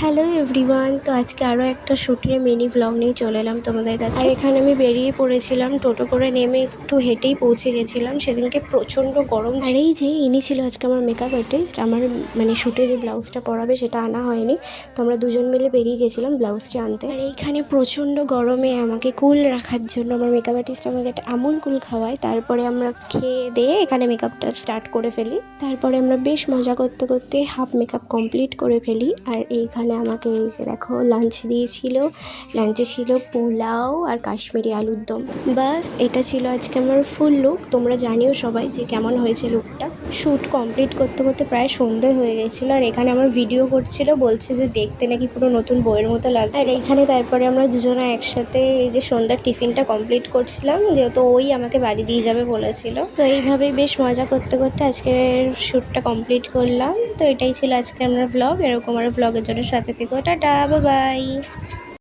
Hello everyone, তো আজকে আরও একটা শ্যুটের মিনি ভ্লগ নিয়ে চলে এলাম তোমাদের কাছে। আর এখানে আমি বেরিয়ে পড়েছিলাম, টোটো করে নেমে একটু হেঁটেই পৌঁছে গেছিলাম। সেদিনকে প্রচণ্ড গরম। আর এই যে ইনি ছিল আজকে আমার মেকআপ আর্টিস্ট। আমার মানে শ্যুটে যে ব্লাউজটা পরাবে সেটা আনা হয়নি, তো আমরা দুজন মিলে বেরিয়ে গেছিলাম ব্লাউজটা আনতে। আর এইখানে প্রচণ্ড গরমে আমাকে কুল রাখার জন্য আমার মেকআপ আর্টিস্ট আমাকে একটা আমুল কুল খাওয়ায়। তারপরে আমরা খেয়ে দিয়ে এখানে মেকআপটা স্টার্ট করে ফেলি। তারপরে আমরা বেশ মজা করতে করতে হাফ মেকআপ কমপ্লিট করে ফেলি। আর এইখানে আমাকে এই যে দেখো লাঞ্চ দিয়েছিল। লাঞ্চে ছিল পোলাও আর কাশ্মীরি আলুর দম। বাস এটা ছিল আজকে আমার ফুল লুক। তোমরা জানিও সবাই যে কেমন হয়েছে লুকটা। শ্যুট কমপ্লিট করতে করতে প্রায় সন্ধে হয়ে গেছিলো। আর এখানে আমার ভিডিও করছিল, বলছে যে দেখতে নাকি পুরো নতুন বইয়ের মতো লাগছে। আর এখানে তারপরে আমরা দুজনে একসাথে এই যে সন্ধ্যার টিফিনটা কমপ্লিট করছিলাম, যেহেতু ওই আমাকে বাড়ি দিয়ে যাবে বলেছিল। তো এইভাবেই বেশ মজা করতে করতে আজকের শ্যুটটা কমপ্লিট করলাম। তো এটাই ছিল আজকে আমার ভ্লগ। এরকম আর ভ্লগের জন্য সাথে থেকো। Tata, bye bye.